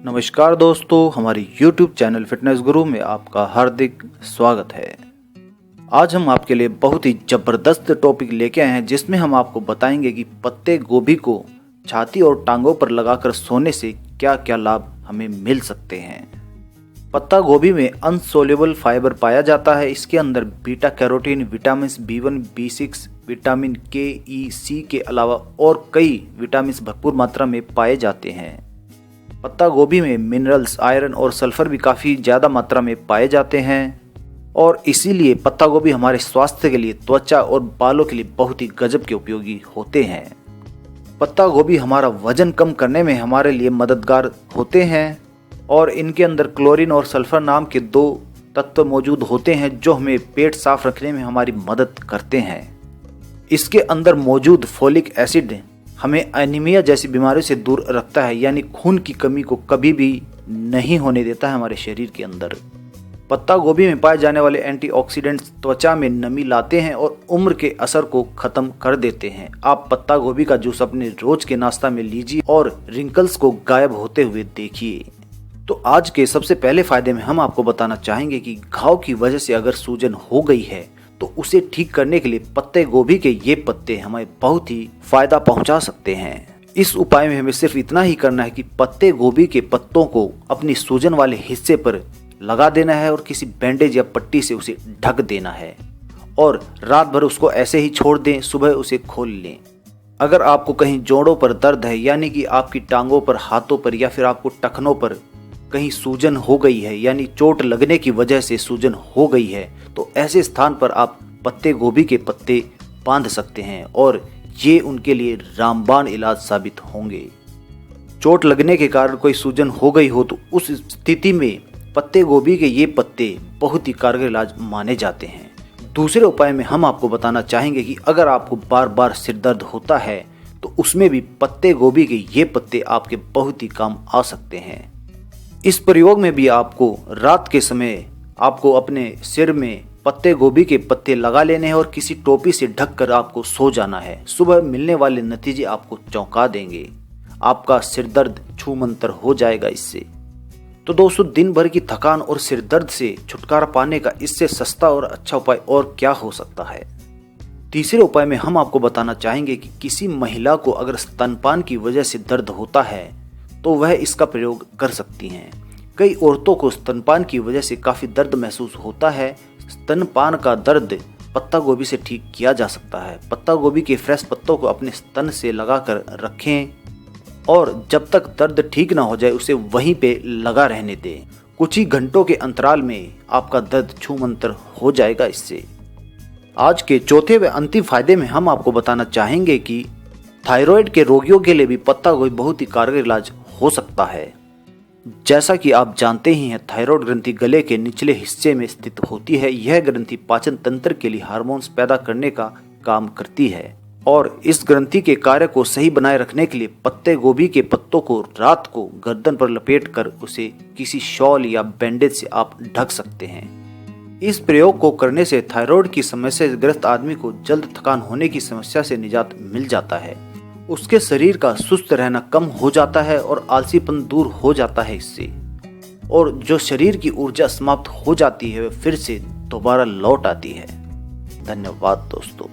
नमस्कार दोस्तों, हमारी YouTube चैनल फिटनेस गुरु में आपका हार्दिक स्वागत है। आज हम आपके लिए बहुत ही ज़बरदस्त टॉपिक लेके आए हैं जिसमें हम आपको बताएंगे कि पत्ते गोभी को छाती और टांगों पर लगाकर सोने से क्या क्या लाभ हमें मिल सकते हैं। पत्ता गोभी में अनसोल्युबल फाइबर पाया जाता है। इसके अंदर beta carotene, vitamin B1, B6, vitamin के, ई, सी के अलावा और कई विटामिन भरपूर मात्रा में पाए जाते हैं। पत्ता गोभी में मिनरल्स, आयरन और सल्फर भी काफ़ी ज़्यादा मात्रा में पाए जाते हैं और इसीलिए पत्ता गोभी हमारे स्वास्थ्य के लिए, त्वचा और बालों के लिए बहुत ही गजब के उपयोगी होते हैं। पत्ता गोभी हमारा वजन कम करने में हमारे लिए मददगार होते हैं और इनके अंदर क्लोरीन और सल्फर नाम के दो तत्व मौजूद होते हैं जो हमें पेट साफ रखने में हमारी मदद करते हैं। इसके अंदर मौजूद फोलिक एसिड हमें एनीमिया जैसी बीमारियों से दूर रखता है, यानी खून की कमी को कभी भी नहीं होने देता है हमारे शरीर के अंदर। पत्ता गोभी में पाए जाने वाले एंटीऑक्सीडेंट्स त्वचा में नमी लाते हैं और उम्र के असर को खत्म कर देते हैं। आप पत्ता गोभी का जूस अपने रोज के नाश्ता में लीजिए और रिंकल्स को गायब होते हुए देखिए। तो आज के सबसे पहले फायदे में हम आपको बताना चाहेंगे कि घाव की वजह से अगर सूजन हो गई है तो उसे ठीक करने के लिए पत्ते गोभी के ये पत्ते हमें बहुत ही फायदा पहुंचा सकते हैं। इस उपाय में हमें सिर्फ इतना ही करना है कि पत्ते गोभी के पत्तों को अपनी सूजन वाले हिस्से पर लगा देना है और किसी बैंडेज या पट्टी से उसे ढक देना है और रात भर उसको ऐसे ही छोड़ दें, सुबह उसे खोल लें। अगर आपको कहीं जोड़ों पर दर्द है, यानी कि आपकी टांगों पर, हाथों पर या फिर आपको टखनों पर कहीं सूजन हो गई है, यानी चोट लगने की वजह से सूजन हो गई है, तो ऐसे स्थान पर आप पत्ते गोभी के पत्ते बांध सकते हैं और ये उनके लिए रामबाण इलाज साबित होंगे। चोट लगने के कारण कोई सूजन हो गई हो तो उस स्थिति में पत्ते गोभी के ये पत्ते बहुत ही कारगर इलाज माने जाते हैं। दूसरे उपाय में हम आपको बताना चाहेंगे कि अगर आपको बार बार सिर दर्द होता है तो उसमें भी पत्ते गोभी के ये पत्ते आपके बहुत ही काम आ सकते हैं। इस प्रयोग में भी आपको रात के समय आपको अपने सिर में पत्ते गोभी के पत्ते लगा लेने हैं और किसी टोपी से ढककर आपको सो जाना है। सुबह मिलने वाले नतीजे आपको चौंका देंगे। आपका सिर दर्द छूमंतर हो जाएगा इससे। तो दोस्तों, दिन भर की थकान और सिर दर्द से छुटकारा पाने का इससे सस्ता और अच्छा उपाय और क्या हो सकता है। तीसरे उपाय में हम आपको बताना चाहेंगे कि किसी महिला को अगर स्तनपान की वजह से दर्द होता है तो वह इसका प्रयोग कर सकती हैं। कई औरतों को स्तनपान की वजह से काफ़ी दर्द महसूस होता है। स्तनपान का दर्द पत्ता गोभी से ठीक किया जा सकता है। पत्ता गोभी के फ्रेश पत्तों को अपने स्तन से लगाकर रखें और जब तक दर्द ठीक ना हो जाए उसे वहीं पे लगा रहने दें। कुछ ही घंटों के अंतराल में आपका दर्द छूमंतर हो जाएगा इससे। आज के चौथे व अंतिम फायदे में हम आपको बताना चाहेंगे कि थायराइड के रोगियों के लिए भी पत्ता गोभी बहुत ही कारगर इलाज हो सकता है। जैसा कि आप जानते ही हैं, थायराइड ग्रंथि गले के निचले हिस्से में स्थित होती है। यह ग्रंथि पाचन तंत्र के लिए हार्मोन्स पैदा करने का काम करती है और इस ग्रंथि के कार्य को सही बनाए रखने के लिए पत्ते गोभी के पत्तों को रात को गर्दन पर लपेटकर उसे किसी शॉल या बैंडेज से आप ढक सकते हैं। इस प्रयोग को करने से थायराइड की समस्या से ग्रस्त आदमी को जल्द थकान होने की समस्या से निजात मिल जाता है। उसके शरीर का सुस्त रहना कम हो जाता है और आलसीपन दूर हो जाता है इससे, और जो शरीर की ऊर्जा समाप्त हो जाती है वह फिर से दोबारा लौट आती है। धन्यवाद दोस्तों।